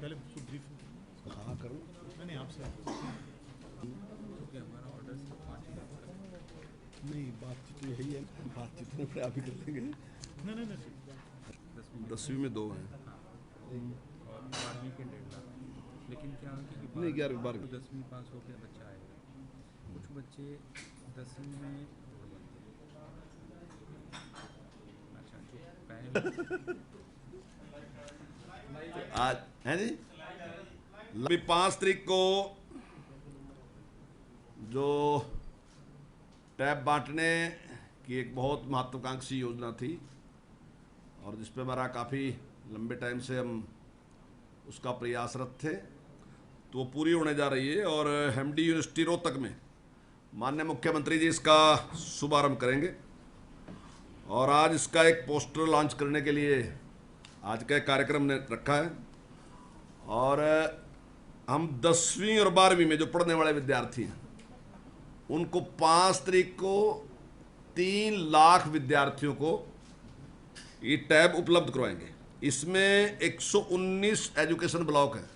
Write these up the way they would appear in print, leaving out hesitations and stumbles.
पहले ब्रीफ हाँ करो। मैंने आपसे क्योंकि हमारा ऑर्डर सिर्फ 5 ही लाख का है। नहीं बातचीत तो यही है, बातचीत में अपने आप ही कर लेंगे। नहीं नहीं नहीं 10वीं में 2 हैं। हाँ, और 12वीं के 1.5 लाख। लेकिन क्या है कि नहीं, 11वीं 12वीं। 10वीं पास होकर बच्चा आएगा, कुछ बच्चे 10वीं में अच्छा जो पहले आज है जी, अभी 5 तारीख को जो टैब बांटने की एक बहुत महत्वाकांक्षी योजना थी और जिस पे हमारा काफ़ी लंबे टाइम से हम उसका प्रयासरत थे, तो वो पूरी होने जा रही है और एमडी यूनिवर्सिटी रोहतक में माननीय मुख्यमंत्री जी इसका शुभारंभ करेंगे। और आज इसका एक पोस्टर लॉन्च करने के लिए आज का एक कार्यक्रम ने रखा है। और हम 10वीं और 12वीं में जो पढ़ने वाले विद्यार्थी हैं उनको 5 तारीख को 3 लाख विद्यार्थियों को ये टैब उपलब्ध करवाएंगे। इसमें 119 एजुकेशन ब्लॉक हैं।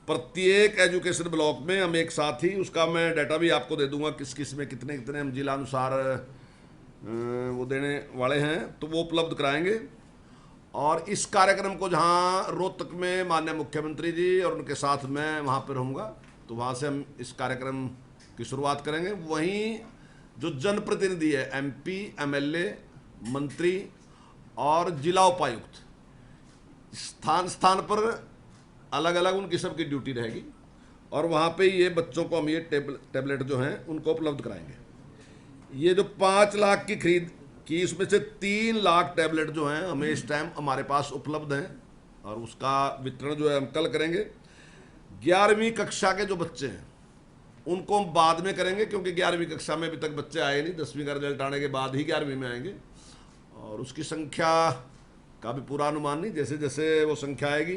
प्रत्येक एजुकेशन ब्लॉक में हम एक साथ ही उसका मैं डाटा भी आपको दे दूंगा, किस किस में कितने कितने हम जिला अनुसार वो देने वाले हैं, तो वो उपलब्ध कराएंगे। और इस कार्यक्रम को जहां रोहतक में माननीय मुख्यमंत्री जी और उनके साथ मैं वहां पर रहूँगा, तो वहां से हम इस कार्यक्रम की शुरुआत करेंगे। वहीं जो जनप्रतिनिधि है, एमपी, एमएलए, मंत्री और जिला उपायुक्त, स्थान स्थान पर अलग अलग उनकी सबकी ड्यूटी रहेगी और वहाँ पे ये बच्चों को हम ये टैबलेट जो हैं उनको उपलब्ध कराएंगे। ये जो 5 लाख की खरीद की, इसमें से 3 लाख टैबलेट जो हैं हमें इस टाइम हमारे पास उपलब्ध हैं और उसका वितरण जो है हम कल करेंगे। 11वीं कक्षा के जो बच्चे हैं उनको हम बाद में करेंगे, क्योंकि 11वीं कक्षा में अभी तक बच्चे आए नहीं, 10वीं का रिजल्ट आने के बाद ही 11वीं में आएंगे और उसकी संख्या का भी पूरा अनुमान नहीं। जैसे जैसे वो संख्या आएगी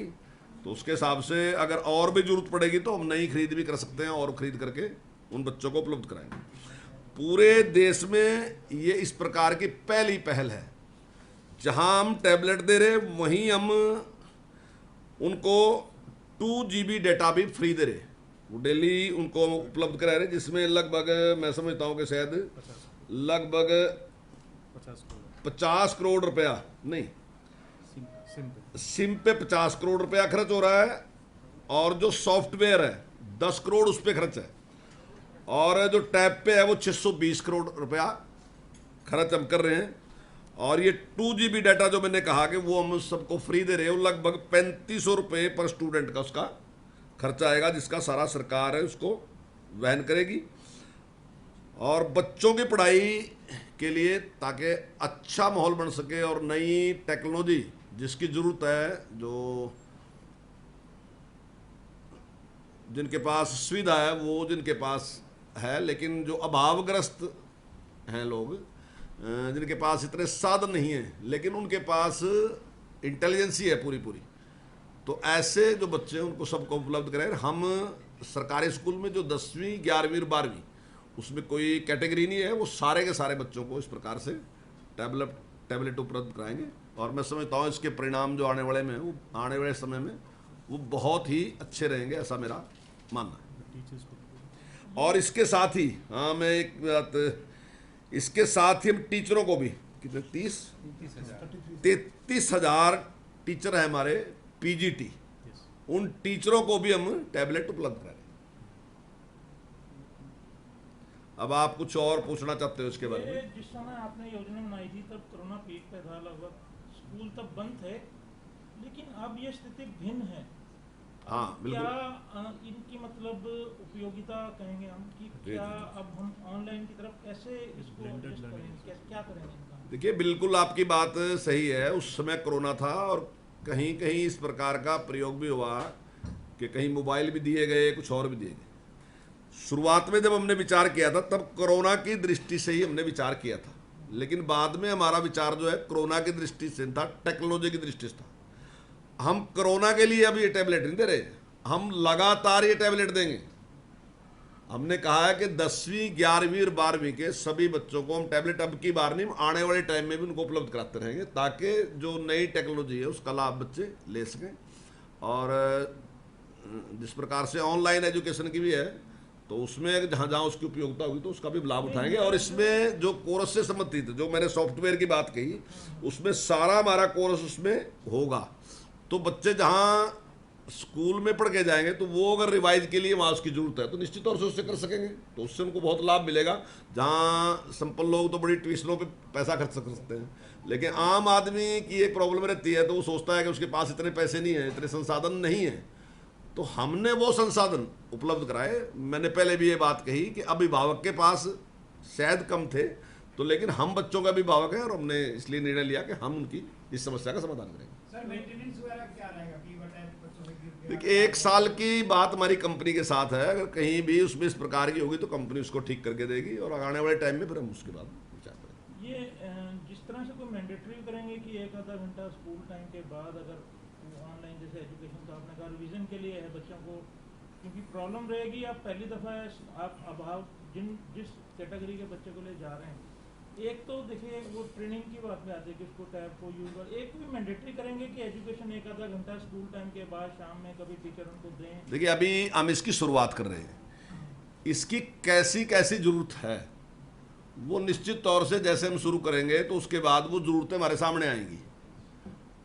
तो उसके हिसाब से अगर और भी जरूरत पड़ेगी तो हम नई खरीद भी कर सकते हैं और खरीद करके उन बच्चों को उपलब्ध कराएंगे। पूरे देश में ये इस प्रकार की पहली पहल है जहां हम टैबलेट दे रहे, वहीं हम उनको 2 GB डेटा भी फ्री दे रहे, वो डेली उनको उपलब्ध करा रहे, जिसमें लगभग मैं समझता हूँ कि शायद लगभग 50 करोड़ रुपया नहीं, सिम पे 50 करोड़ रुपया खर्च हो रहा है और जो सॉफ्टवेयर है 10 करोड़ उस पर खर्च है और जो टैब पे है वो 620 करोड़ रुपया खर्च हम कर रहे हैं। और ये 2 GB डाटा जो मैंने कहा कि वो हम सबको फ्री दे रहे हैं, वो लगभग 3500 रुपये पर स्टूडेंट का उसका खर्चा आएगा, जिसका सारा सरकार है उसको वहन करेगी। और बच्चों की पढ़ाई के लिए ताकि अच्छा माहौल बन सके और नई टेक्नोलॉजी जिसकी ज़रूरत है, जो जिनके पास सुविधा है वो जिनके पास है, लेकिन जो अभावग्रस्त हैं लोग, जिनके पास इतने साधन नहीं हैं लेकिन उनके पास इंटेलिजेंसी है पूरी पूरी, तो ऐसे जो बच्चे हैं उनको सबको उपलब्ध कराएं। हम सरकारी स्कूल में जो 10वीं, 11वीं और 12वीं उसमें कोई कैटेगरी नहीं है, वो सारे के सारे बच्चों को इस प्रकार से टैबलेट उपलब्ध कराएंगे। और मैं समझता हूँ इसके परिणाम जो आने वाले में, वो आने वाले समय में वो बहुत ही अच्छे रहेंगे, ऐसा मेरा मानना है। और इसके साथ ही हाँ, मैं एक बात, इसके साथ ही हम टीचरों को भी कितने 33,000 टीचर हैं हमारे पीजीटी, उन टीचरों को भी हम टैबलेट उपलब्ध करें। अब आप कुछ और पूछना चाहते हो इसके बारे में? जिस समय आपने योजना बनाई थी तब कोरोना पीक पे था, लगभग स्कूल तब बंद थे, लेकिन अब ये स्थिति भिन्न है। हाँ बिल्कुल। क्या इनकी मतलब उपयोगिता कहेंगे हम कि क्या अब हम ऑनलाइन की तरफ कैसे इसको एडजस्ट करेंगे, क्या करेंगे इनका? देखिए बिल्कुल आपकी बात सही है, उस समय कोरोना था और कहीं कहीं इस प्रकार का प्रयोग भी हुआ कि कहीं मोबाइल भी दिए गए, कुछ और भी दिए गए। शुरुआत में जब हमने विचार किया था तब कोरोना की दृष्टि से ही हमने विचार किया था, लेकिन बाद में हमारा विचार जो है कोरोना की दृष्टि से था, टेक्नोलॉजी की दृष्टि से था। हम कोरोना के लिए अब ये टैबलेट नहीं दे रहे, हम लगातार ये टैबलेट देंगे। हमने कहा है कि 10वीं, 11वीं और 12वीं के सभी बच्चों को हम टैबलेट अब की बार नहीं, आने वाले टाइम में भी उनको उपलब्ध कराते रहेंगे, ताकि जो नई टेक्नोलॉजी है उसका लाभ बच्चे ले सकें। और जिस प्रकार से ऑनलाइन एजुकेशन की भी है, तो उसमें जहाँ जहाँ उसकी उपयोगिता होगी तो उसका भी लाभ उठाएंगे। और इसमें जो कोर्स से संबंधित, जो मैंने सॉफ्टवेयर की बात कही, उसमें सारा हमारा कोर्स उसमें होगा। तो बच्चे जहाँ स्कूल में पढ़ के जाएंगे तो वो अगर रिवाइज के लिए वहाँ उसकी जरूरत है तो निश्चित तौर से उससे कर सकेंगे, तो उससे उनको बहुत लाभ मिलेगा। जहाँ संपन्न लोग तो बड़ी ट्यूशनों पे पैसा खर्च कर सकते हैं, लेकिन आम आदमी की एक प्रॉब्लम रहती है, तो वो सोचता है कि उसके पास इतने पैसे नहीं है, इतने संसाधन नहीं है। तो हमने वो संसाधन उपलब्ध कराए। मैंने पहले भी ये बात कही कि अभिभावक के पास शायद कम थे, तो लेकिन हम बच्चों का अभिभावक हैं और हमने इसलिए निर्णय लिया कि हम उनकी इस समस्या का समाधान करेंगे। सर मेंटेनेंस वगैरह क्या रहेगा कि बच्चों से गिर गया? देखिए, 1 साल की बात हमारी कंपनी के साथ है। अगर कहीं भी उसमें इस प्रकार की होगी तो कंपनी उसको ठीक करके देगी, और आने वाले टाइम में फिर हम उसके बाद विचार करेंगे। ये जिस तरह से कोई मैंडेटरी करेंगे कि 1 आधा घंटा स्कूल टाइम के बाद अगर ऑनलाइन जैसे एजुकेशन, तो आपने कहा रिवीजन के लिए है बच्चों को, क्योंकि प्रॉब्लम रहेगी आप पहली दफ़ा आप अभाव जिस कैटेगरी के बच्चे को ले जा रहे हैं, एक तो देखिए वो ट्रेनिंग की बात में आती है कि उसको टैब को यूज कर, एक भी मैंडेटरी करेंगे कि एजुकेशन 1 आधा घंटा स्कूल टाइम के बाद शाम में कभी टीचर उनको दें। देखिए, अभी हम इसकी शुरुआत कर रहे हैं। इसकी कैसी कैसी जरूरत है वो निश्चित तौर से जैसे हम शुरू करेंगे तो उसके बाद वो जरूरतें हमारे सामने आएंगी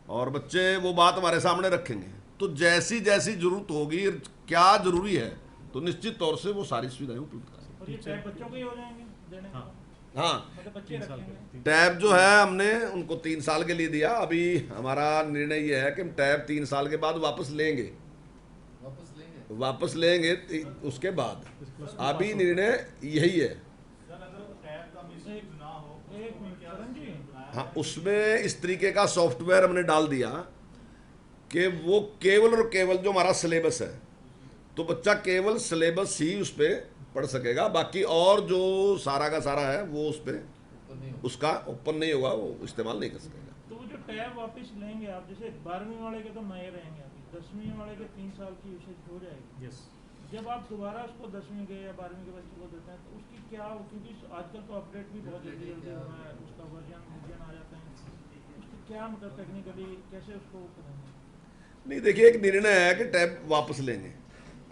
और बच्चे वो बात हमारे सामने रखेंगे। तो जैसी जैसी जरूरत होगी, क्या जरूरी है, तो निश्चित तौर से वो सारी सुविधाएं उपलब्ध कराएंगे। और ये टैब बच्चों को ही हो जाएंगे देने के बाद? हाँ, मतलब बच्चे रखेंगे। टैब जो है हमने उनको 3 साल के लिए दिया। अभी हमारा निर्णय ये है कि हम टैब 3 साल के बाद वापस लेंगे। उसके बाद अभी निर्णय यही है। एक मिनट करण जी, हाँ, उसमें इस तरीके का सॉफ्टवेयर हमने डाल दिया कि वो केवल और केवल जो हमारा सिलेबस है, तो बच्चा केवल सिलेबस ही उस पर पढ़ सकेगा, बाकी और जो सारा का सारा है वो उस पर उसका ओपन नहीं होगा, वो इस्तेमाल नहीं कर सकेगा। तो वो जो टैब वापस लेंगे आप, जैसे 12वीं वाले के तो नए रहेंगे, अभी 10वीं वाले के 3 साल की यूसेज हो जाएगी। यस। जब आप दोबारा उसको 10वीं के या 12वीं के बच्चे को देते हैं तो उसकी क्या हो, क्योंकि आजकल तो अपडेट भी बहुत जल्दी जल्दी हो रहा है, उसका वर्जन आ जाता है, उसकी क्या मतलब टेक्निकली कैसे उसको करेंगे? नहीं, देखिए, एक निर्णय है कि टैब वापस लेंगे।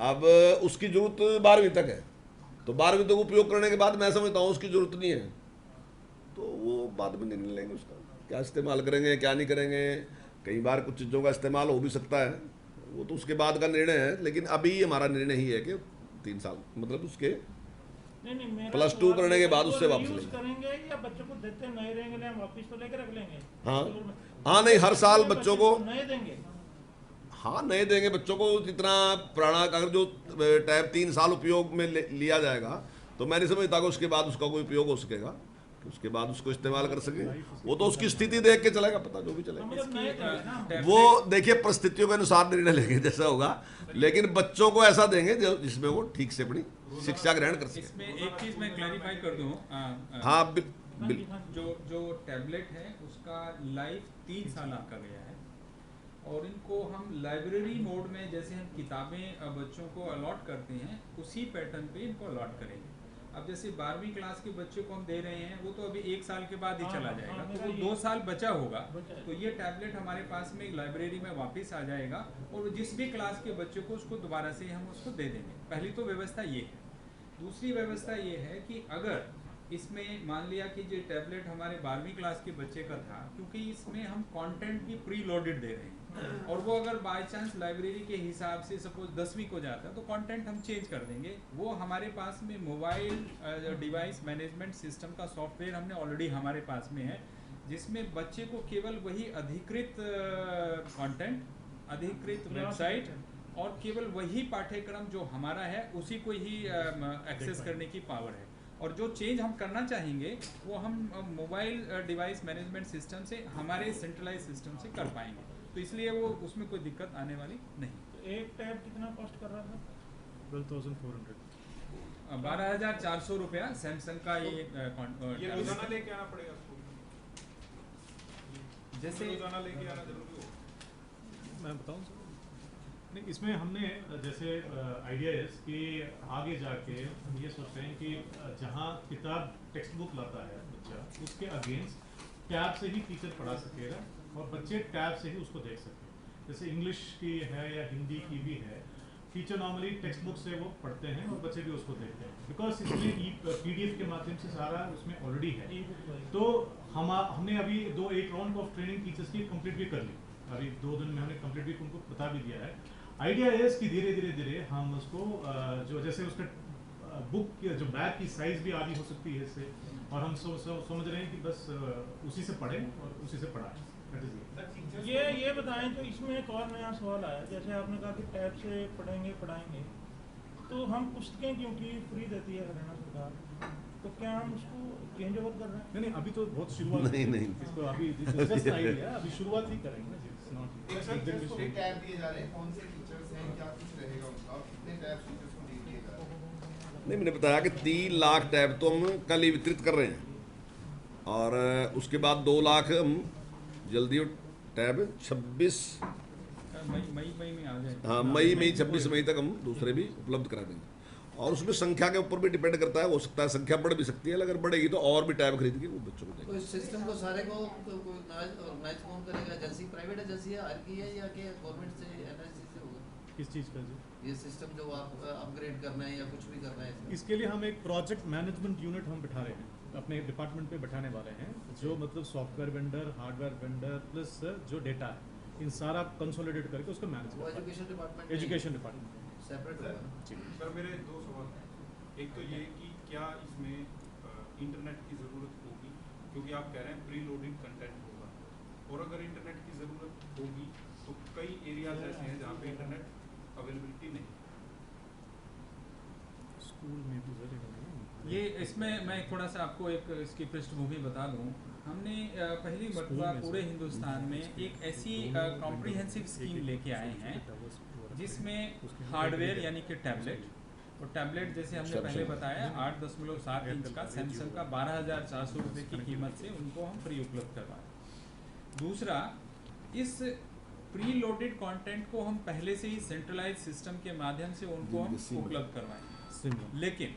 अब उसकी जरूरत 12वीं तक है, तो 12वीं तक उपयोग करने के बाद मैं समझता हूँ उसकी जरूरत नहीं है, तो वो बाद में निर्णय लेंगे उसका क्या इस्तेमाल करेंगे क्या नहीं करेंगे। कई बार कुछ चीज़ों का इस्तेमाल हो भी सकता है, वो तो उसके बाद का निर्णय है, लेकिन अभी हमारा निर्णय ही है कि 3 साल मतलब उसके नहीं +2 करने के बाद उससे वापस यूज लेंगे। करेंगे या बच्चों को देते नए रहेंगे, हम वापस तो लेकर रख लेंगे? हाँ, नहीं, हर साल बच्चों को नए देंगे। हाँ, नए देंगे बच्चों को। जितना पुराना अगर जो टैब 3 साल उपयोग में लिया जाएगा, तो मैं नहीं समझता कि उसके बाद उसका कोई उपयोग हो सकेगा, कि उसके बाद उसको इस्तेमाल कर सके। वो तो उसकी स्थिति देख के चलेगा, पता जो भी चलेगा। मतलब नए देंगे ना। वो देखिए, परिस्थितियों के अनुसार निर्णय लेंगे जैसा होगा, लेकिन बच्चों को ऐसा देंगे जिसमें वो ठीक से अपनी शिक्षा ग्रहण कर सके। इसमें एक चीज मैं क्लैरिफाई कर दूं। हाँ, जो टैबलेट है उसका लाइफ 3 साल का गया है, और इनको हम लाइब्रेरी मोड में जैसे हम किताबें बच्चों को अलॉट करते हैं, उसी पैटर्न पे इनको अलॉट करेंगे। अब जैसे 12वीं क्लास के बच्चे को हम दे रहे हैं, वो तो अभी 1 साल के बाद ही चला जाएगा, तो वो 2 साल बचा होगा, तो ये टैबलेट हमारे पास में लाइब्रेरी में वापस आ जाएगा, और जिस भी क्लास के बच्चे को उसको दोबारा से हम उसको दे देंगे। पहली तो व्यवस्था ये है। दूसरी व्यवस्था ये है कि अगर इसमें मान लिया कि जो टैबलेट हमारे 12वीं क्लास के बच्चे का था, क्योंकि इसमें हम कंटेंट भी प्री लोडेड दे रहे हैं, और वो अगर बाय चांस लाइब्रेरी के हिसाब से सपोज 10वीं को जाता है, तो कंटेंट हम चेंज कर देंगे। वो हमारे पास में मोबाइल डिवाइस मैनेजमेंट सिस्टम का सॉफ्टवेयर हमने ऑलरेडी हमारे पास में है, जिसमें बच्चे को केवल वही अधिकृत कंटेंट, अधिकृत वेबसाइट और केवल वही पाठ्यक्रम जो हमारा है उसी को ही एक्सेस करने की पावर है। और जो चेंज हम करना चाहेंगे वो हम मोबाइल डिवाइस मैनेजमेंट सिस्टम से, हमारे सेंट्रलाइज सिस्टम से कर पाएंगे, तो इसलिए वो उसमें कोई दिक्कत आने वाली नहीं। तो एक टैब कितना कॉस्ट कर रहा था? 12,400। 12,400 रुपया सैमसंग का ये रोजाना लेके आना पड़ेगा स्कूल में? जैसे रोजाना लेके आना जरूरी हो? मैं बताऊं सर, नहीं, इसमें हमने जैसे आइडिया है कि आगे जाके हम ये सोचते हैं कि जहाँ किताब टेक्स्ट बुक लाता है बच्चा, उसके अगेंस्ट टैब से ही टीचर पढ़ा सकेगा और बच्चे टैब से ही उसको देख सके। जैसे इंग्लिश की है या हिंदी की भी है, टीचर नॉर्मली टेक्स्ट बुक से वो पढ़ते हैं और बच्चे भी उसको देखते हैं, बिकॉज इसमें PDF के माध्यम से सारा उसमें ऑलरेडी है। तो हमने अभी एक राउंड ऑफ ट्रेनिंग टीचर्स की कंप्लीट भी कर ली, अभी 2 दिन में हमने कंप्लीट भी उनको बता भी दिया है। आइडिया है कि धीरे धीरे हम उसको जो जैसे उसका बुक की जो बैग की साइज भी आधी हो सकती है इससे, और हम समझ रहे हैं कि बस उसी से पढ़ें और उसी से पढ़ाएं। ये बताएं, तो इसमें एक और नया सवाल आया, जैसे आपने कहा कि टैब से पढ़ाएंगे, तो हम पुस्तकें क्योंकि फ्री देती है हरियाणा सरकार, तो क्या हम उसको चेंज ओवर कर रहे हैं? नहीं, अभी तो बहुत शुरुआत नहीं। इसको अभी जस्ट आइडिया, अभी शुरुआत ही करेंगे। टैब दिए जा रहे हैं, कौन से टीचर्स हैं, क्या कुछ रहेगा उनका, कितने टैब टीचर्स को दिए जा रहे हैं? नहीं, मैंने बताया कि 3 लाख टैब तो हम कल ही वितरित कर रहे हैं, और उसके बाद 2 लाख हम जल्दी टैब 26 मई में आ जाए। हाँ, मई 26 मई तक हम दूसरे भी उपलब्ध करा देंगे। और उसमें संख्या के ऊपर भी डिपेंड करता है, हो सकता है संख्या बढ़ भी सकती है, अगर बढ़ेगी तो और भी टैब खरीद के वो बच्चों को देंगे। तो इस सिस्टम को सारे को कोई ऑर्गेनाइज कौन करेगा? एजेंसी, प्राइवेट एजेंसी है, आर की है, या कि गवर्नमेंट से, NIC से होगा? किस चीज़ का जी? ये सिस्टम जो आप अपग्रेड करना है या कुछ भी करना है इसमें? इसके लिए हम एक प्रोजेक्ट मैनेजमेंट यूनिट हम बिठा रहे हैं, अपने डिपार्टमेंट पे बैठाने वाले हैं, जो मतलब software vendor, hardware vendor plus जो डेटा है, इन सारा कंसोलिडेट करके उसको मैनेज वो करना है। Education department, education department separate होगा ना? सर, मेरे 2 सवाल हैं। एक तो ये कि क्या इसमें इंटरनेट की ज़रूरत होगी, क्योंकि आप कह रहे हैं प्री लोडेड कंटेंट होगा, और अगर इंटरनेट की ज़रूरत होगी तो कई एरियाज ऐसे हैं जहाँ पे इंटरनेट अवेलेबिलिटी नहीं। स्कूल में भी जरूरी है। ये इसमें मैं थोड़ा सा आपको एक इसकी पृष्ठभूमि बता दूं। हमने पहली मरतबा पूरे हिंदुस्तान में एक ऐसी कॉम्प्रिहेंसिव स्कीम लेके आए हैं जिसमें हार्डवेयर यानी कि टैबलेट, और टैबलेट जैसे हमने पहले बताया 8.7 इंच का सैमसंग का 12,400 रुपये की कीमत से उनको हम फ्री उपलब्ध करवाएं। दूसरा, इस प्री लोडेड कंटेंट को हम पहले से ही सेंट्रलाइज सिस्टम के माध्यम से उनको हम उपलब्ध करवाएंगे, लेकिन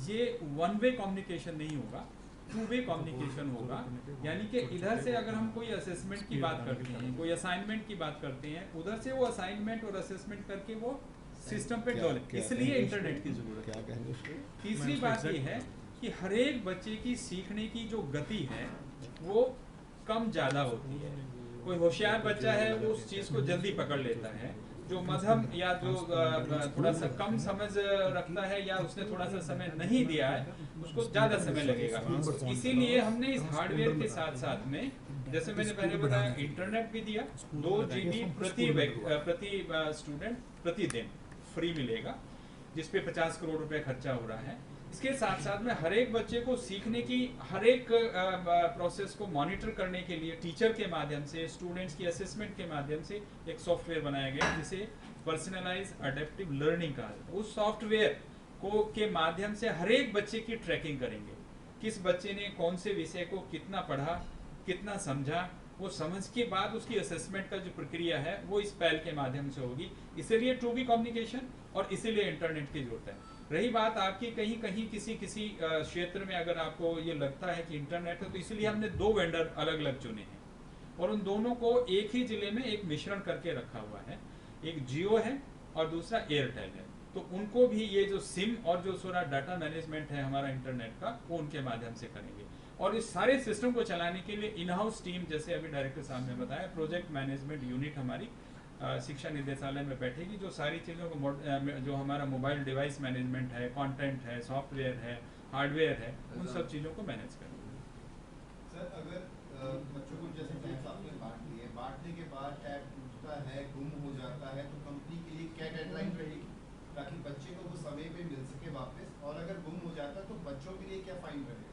ये 1 वे कम्युनिकेशन नहीं होगा, 2 वे कम्युनिकेशन होगा। यानी कि इधर से अगर हम कोई असेसमेंट की बात करते हैं, कोई असाइनमेंट की बात करते हैं, उधर से वो असाइनमेंट और असेसमेंट करके वो सिस्टम पे डॉल, इसलिए इंटरनेट की जरूरत है। क्या कहेंगे उसको? तीसरी बात ये है कि हर एक बच्चे की सीखने की जो गति है वो कम ज़्यादा होती है। कोई होशियार बच्चा है वो उस चीज़ को जल्दी पकड़ लेता है, जो मध्यम या जो थोड़ा सा कम समझ रखता है या उसने थोड़ा सा समय नहीं दिया है उसको ज़्यादा समय लगेगा। इसीलिए हमने इस हार्डवेयर के साथ साथ में, जैसे मैंने पहले बताया, इंटरनेट भी दिया, 2 GB प्रति स्टूडेंट प्रतिदिन फ्री मिलेगा, जिसपे 50 करोड़ रुपए खर्चा हो रहा है। इसके साथ साथ में हर एक बच्चे को सीखने की हर एक प्रोसेस को मॉनिटर करने के लिए टीचर के माध्यम से, स्टूडेंट्स की असेसमेंट के माध्यम से एक सॉफ्टवेयर बनाया गया जिसे पर्सनलाइज अडेप्टिव लर्निंग कहा जाता है। उस सॉफ्टवेयर को के माध्यम से हर एक बच्चे की ट्रैकिंग करेंगे, किस बच्चे ने कौन से विषय को कितना पढ़ा, कितना समझा, वो समझ के बाद उसकी असेसमेंट का जो प्रक्रिया है वो इस पहल के माध्यम से होगी। इसीलिए 2 वे कम्युनिकेशन और इसीलिए इंटरनेट की जरूरत है। रही बात आपकी कहीं कहीं किसी क्षेत्र में अगर आपको ये लगता है कि इंटरनेट है, तो इसलिए हमने 2 वेंडर अलग अलग चुने हैं और उन दोनों को एक ही जिले में एक मिश्रण करके रखा हुआ है। एक जियो है और दूसरा एयरटेल है, तो उनको भी ये जो सिम और जो सारा डाटा मैनेजमेंट है हमारा इंटरनेट का, वो उनके माध्यम से करेंगे। और इस सारे सिस्टम को चलाने के लिए इन हाउस टीम, जैसे अभी डायरेक्टर साहब ने बताया, प्रोजेक्ट मैनेजमेंट यूनिट हमारी शिक्षा निदेशालय में बैठेगी, जो सारी चीज़ों को जो हमारा मोबाइल डिवाइस मैनेजमेंट है, कंटेंट है, सॉफ्टवेयर है, हार्डवेयर है, उन सब चीज़ों को मैनेज करेंगे। सर, अगर बच्चों को जैसे टैब्स आपने बांट लिए, बांटने के बाद टैब टूटता है, गुम हो जाता है, तो कंपनी के लिए क्या डेडलाइन रहेगी ताकि बच्चे को वो समय पे मिल सके वापस, और अगर गुम हो जाता तो बच्चों के लिए क्या फाइन रहेगा?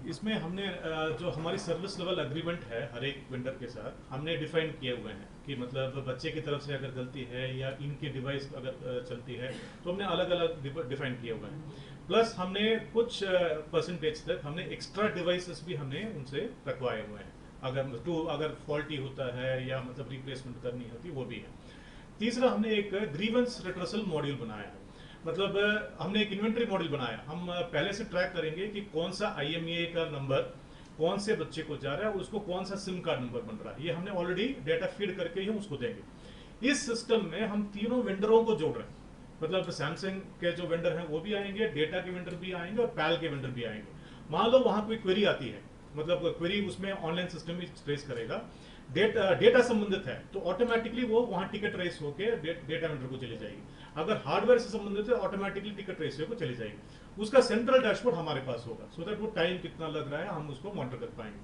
इसमें हमने जो हमारी सर्विस लेवल एग्रीमेंट है हर एक वेंडर के साथ, हमने डिफाइन किए हुए हैं कि मतलब बच्चे की तरफ से अगर गलती है या इनके डिवाइस अगर चलती है तो हमने अलग अलग डिफाइन किए हुए हैं। प्लस हमने कुछ परसेंटेज तक हमने एक्स्ट्रा डिवाइसेस भी हमने उनसे रखवाए हुए हैं, अगर फॉल्टी होता है या मतलब रिप्लेसमेंट करनी होती वो भी है। तीसरा, हमने एक ग्रीवेंस रिट्रेसल मॉड्यूल बनाया है, मतलब हमने एक इन्वेंटरी मॉडल बनाया। हम पहले से ट्रैक करेंगे कि कौन सा IMEI का नंबर कौन से बच्चे को जा रहा है, उसको कौन सा सिम कार्ड नंबर बन रहा है, ये हमने ऑलरेडी डेटा फीड करके ही हम उसको देंगे। इस सिस्टम में हम तीनों वेंडरों को जोड़ रहे हैं, मतलब सैमसंग के जो वेंडर हैं वो भी आएंगे, डेटा के वेंडर भी आएंगे और पैल के वेंडर भी आएंगे। मान लो वहां कोई क्वेरी आती है, मतलब क्वेरी उसमें ऑनलाइन सिस्टम ही ट्रेस करेगा, डेटा संबंधित है तो ऑटोमेटिकली वो वहां टिकट रेस होके डेटा वेंडर को चली जाएगी। अगर हार्डवेयर से संबंधित है ऑटोमेटिकली टिकट रेस को चली जाएगी। उसका सेंट्रल डैशबोर्ड हमारे पास होगा, सो दैट वो टाइम कितना लग रहा है हम उसको मॉनिटर कर पाएंगे।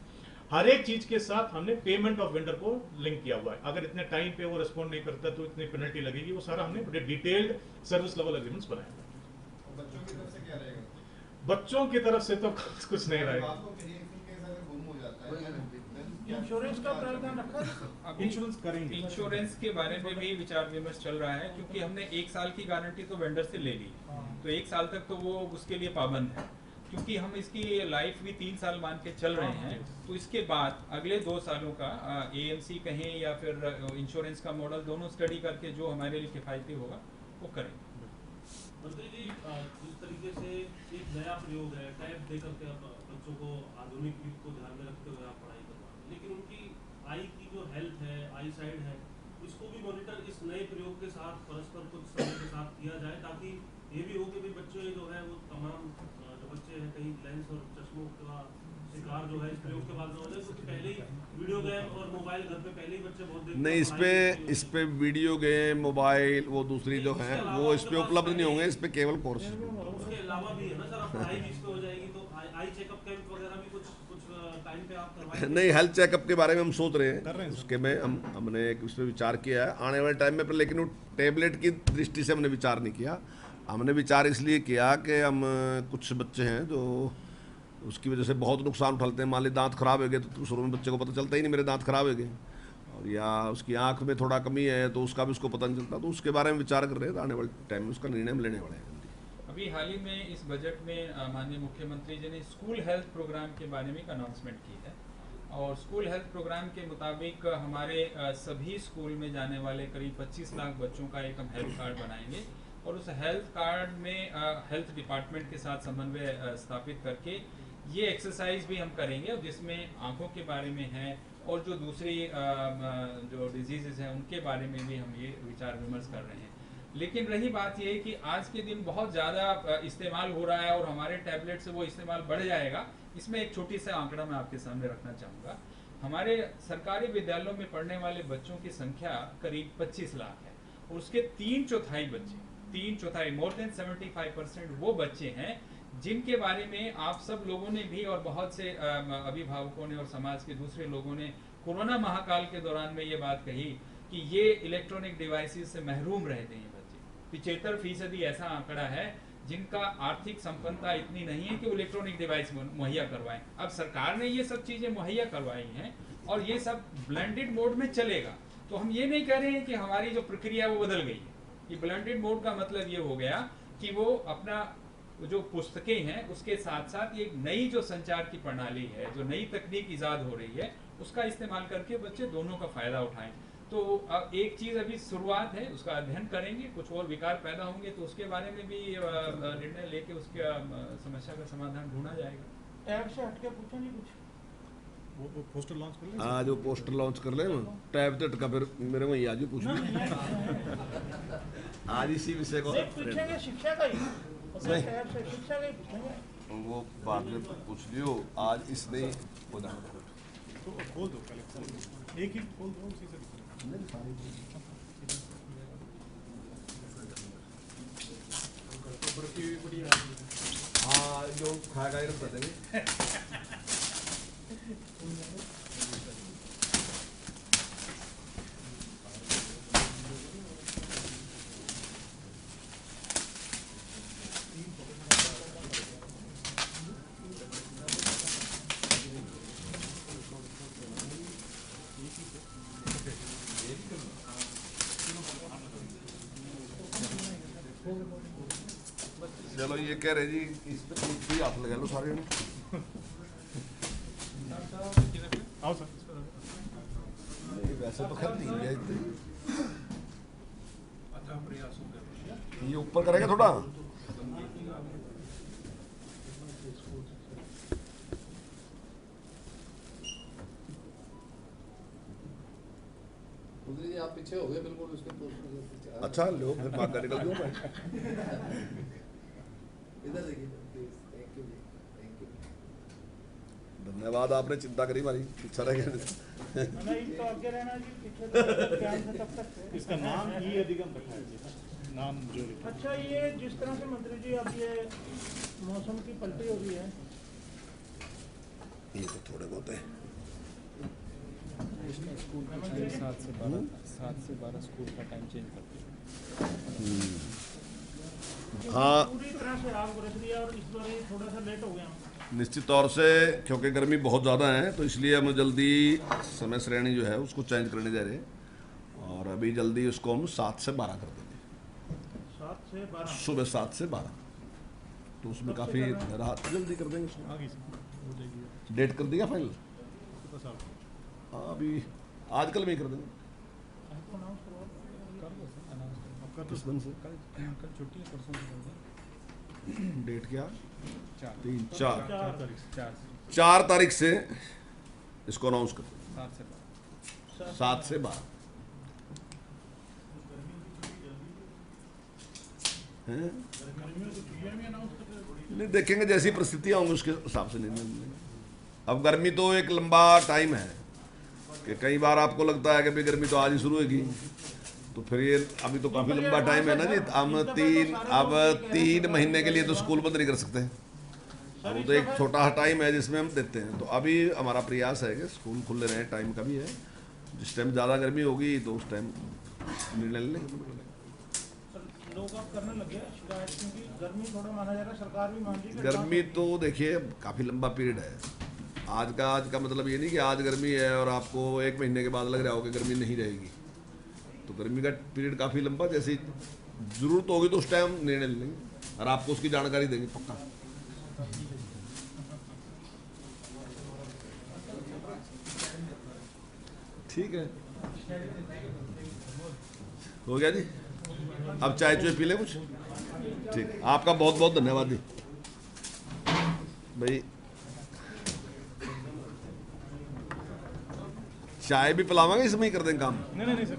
हर एक चीज के साथ हमने पेमेंट ऑफ वेंडर को लिंक किया हुआ है, अगर इतने टाइम पे वो रिस्पॉन्ड नहीं करता तो इतनी पेनल्टी लगेगी, वो सारा हमने बड़े डिटेल्ड सर्विस लेवल एग्रीमेंट्स बनाए हैं। बच्चों की तरफ से क्या रहेगा? बच्चों की तरफ से तो कुछ नहीं रहेगा। इंश्योरेंस का प्रावधान रखा है, इंश्योरेंस करेंगे, इंश्योरेंस के बारे में भी विचार विमर्श चल रहा है, क्योंकि हमने 1 साल की गारंटी तो वेंडर से ले ली, तो 1 साल तक तो वो उसके लिए पाबंद है, क्योंकि हम इसकी लाइफ भी 3 साल मान के चल रहे हैं। तो इसके बाद अगले 2 सालों का AMC कहें या फिर इंश्योरेंस का मॉडल, दोनों स्टडी करके जो हमारे लिए किफायती होगा वो करेंगे। मंत्री जी, जिस तरीके से एक नया प्रयोग है, टैब दे करके आप बच्चों को आधुनिक युग को ध्यान में रखते हुए आप पढ़ाई करवा, लेकिन उनकी आई की जो हेल्थ है, आई साइड है, इसको भी मॉनिटर इस नए प्रयोग के साथ परस्पर कुछ समय के साथ किया जाए, ताकि ये भी हो कि भाई बच्चे जो है वो तमाम जो बच्चे हैं कहीं लेंस और चश्मों का शिकार जो है इस प्रयोग के बाद न हो जाए, क्योंकि पहले ही वीडियो गेम और मोबाइल घर पे पहले ही बच्चे बहुत देखते हैं। नहीं, इस पे वीडियो गेम, मोबाइल, वो दूसरी जो है वो इस पे उपलब्ध नहीं होंगे, इस पे केवल कोर्स। उसके अलावा भी है ना सर, आप पढ़ाई भी इस पे हो जाएगी, तो आई चेकअप कैंप वगैरह भी कुछ टाइम पे आप करवाएंगे? नहीं, हेल्थ चेकअप के बारे में हम सोच रहे हैं, उसके में हमने उस पर विचार किया है आने वाले टाइम में, पर लेकिन वो टैबलेट की दृष्टि से हमने विचार नहीं किया। हमने विचार इसलिए किया कि हम कुछ बच्चे हैं जो उसकी वजह से बहुत नुकसान उठाते हैं। मान ली दांत खराब हो गए तो शुरू में बच्चे को पता चलता ही नहीं मेरे दांत खराब हो गए, और या उसकी आंख में थोड़ा कमी है तो उसका भी उसको पता नहीं चलता, तो उसके बारे में विचार कर रहे हैं, तो आने वाले टाइम में उसका निर्णय हम लेने वाले हैं। अभी हाल ही में इस बजट में माननीय मुख्यमंत्री जी ने स्कूल हेल्थ प्रोग्राम के बारे में एक अनाउंसमेंट की है, और स्कूल हेल्थ प्रोग्राम के मुताबिक हमारे सभी स्कूल में जाने वाले करीब 25 लाख बच्चों का एक हम हेल्थ कार्ड बनाएंगे, और उस हेल्थ कार्ड में हेल्थ डिपार्टमेंट के साथ समन्वय स्थापित करके ये एक्सरसाइज भी हम करेंगे, जिसमें आंखों के बारे में है और जो दूसरी जो डिजीज़ हैं उनके बारे में भी हम ये विचार विमर्श कर रहे हैं। लेकिन रही बात ये कि आज के दिन बहुत ज़्यादा इस्तेमाल हो रहा है और हमारे टैबलेट से वो इस्तेमाल बढ़ जाएगा। इसमें एक छोटी सा आंकड़ा मैं आपके सामने रखना चाहूँगा। हमारे सरकारी विद्यालयों में पढ़ने वाले बच्चों की संख्या करीब 25 लाख है, और उसके 3/4 बच्चे, 3/4 मोर देन 75% वो बच्चे हैं जिनके बारे में आप सब लोगों ने भी और बहुत से अभिभावकों ने और समाज के दूसरे लोगों ने कोरोना महाकाल के दौरान में ये बात कही कि ये इलेक्ट्रॉनिक डिवाइसेस से महरूम रहते हैं बच्चे। 75% ऐसा आंकड़ा है जिनका आर्थिक संपन्नता इतनी नहीं है कि वो इलेक्ट्रॉनिक डिवाइस मुहैया करवाएं। अब सरकार ने ये सब चीज़ें मुहैया करवाई हैं और ये सब ब्लेंडेड मोड में चलेगा, तो हम ये नहीं कह रहे हैं कि हमारी जो प्रक्रिया वो बदल गई है। ये ब्लेंडेड मोड का मतलब ये हो गया कि वो अपना जो पुस्तकें हैं उसके साथ साथ एक नई जो संचार की प्रणाली है, जो नई तकनीक ईजाद हो रही है, उसका इस्तेमाल करके बच्चे दोनों का फ़ायदा उठाएं। तो अब एक चीज़ अभी शुरुआत है, उसका अध्ययन करेंगे, कुछ और विकार पैदा होंगे तो उसके बारे में भी निर्णय लेके उसके समस्या का समाधान ढूंढा जाएगा। टैब से हटके पूछो नहीं कुछ, वो पोस्टर लॉन्च कर ले, आज वो पोस्टर लॉन्च कर ले, टैब तो टका फिर मेरे वहीं आज पूछ आज इसी विषय को पूछेंगे शिक्षा का ही, टैब से शिक्षा का ही पूछेंगे, वो बाद में पूछ लियो, आज इसने हो जाना तो खोल दो पहले, एक ही खोल दो उसी से। हाँ, जो खाएगा ये बता देंगे। चलो ये कह रहे जी इस पे कोई हाथ लगा लो सारे ने। आओ सर, वैसे तो खत नहीं है इतनी, अच्छा प्रयासों का ये ऊपर करेगा थोड़ा। अच्छे हो गए बिल्कुल उसके पोस्ट। अच्छा लो फिर भाग कर निकल दूँ मैं। इधर देखिए प्लीज। थैंक यू जी, थैंक यू। धन्यवाद, आपने चिंता करी हमारी, अच्छा रह गया। नहीं तो आगे रहना जी, पीछे तो ध्यान से तब तक थे। इसका नाम ई अधिगम रखा है जी, नाम जो लिखा है। अच्छा, ये जिस तरह से मंत्री जी अब ये मौसम की पलटी हो रही है, ये तो थोड़े बहुत है। स्कूल का टाइम 7 से 12 स्कूल का टाइम चेंज करते हैं। हाँ, पूरी तरह से आग बरस रही है और इस बार ये थोड़ा सा लेट हो गया। निश्चित तौर से क्योंकि गर्मी बहुत ज़्यादा है तो इसलिए हम जल्दी समय श्रेणी जो है उसको चेंज करने जा रहे हैं और अभी जल्दी उसको हम 7 से 12 कर देंगे। 7 से 12 सुबह 7 से 12 तो उसमें काफ़ी राहत, जल्दी कर देंगे उसमें। आगे से हो जाएगी डेट कर दिया फाइनल? बस आप हाँ, अभी आजकल में ही कर देंगे। आपको अनाउंस करवा कर दो सर, अनाउंस कर दो। आपका किस दिन से? कल छुट्टी है, परसों से कर दो। डेट क्या? 4 3 4 तारीख से 4 तारीख से इसको अनाउंस कर दें। 7 से 12। 7 से 12 हैं? नहीं, देखेंगे जैसी परिस्थितियाँ होंगी उसके हिसाब से निर्णय लेंगे। अब गर्मी तो एक लंबा टाइम है कि कई बार आपको लगता है कि भाई गर्मी तो आज ही शुरू होगी, तो फिर ये अभी तो काफ़ी लंबा टाइम है ना जी। अब 3 महीने के लिए तो स्कूल बंद नहीं कर सकते। अब वो तो एक छोटा टाइम है जिसमें हम देते हैं। तो अभी हमारा प्रयास है कि स्कूल खुले रहें, टाइम का भी है। जिस टाइम ज़्यादा गर्मी होगी तो उस टाइम निर्णय ले लेंगे। लोग अब करने लगे शिकायत, क्योंकि गर्मी थोड़ा माना जा रहा है, सरकार भी मान रही है। गर्मी तो देखिए काफ़ी लंबा पीरियड है। आज का मतलब ये नहीं कि आज गर्मी है और आपको 1 महीने के बाद लग रहा हो कि गर्मी नहीं रहेगी। तो गर्मी का पीरियड काफ़ी लंबा, जैसी ज़रूरत होगी तो उस टाइम निर्णय ले लेंगे और आपको उसकी जानकारी देंगे पक्का। ठीक है, हो गया जी। अब चाय चुए पी ले कुछ। ठीक, आपका बहुत बहुत धन्यवाद जी भाई। चाय भी पिलावांगे, इसमें ही कर देंगे काम। नहीं सर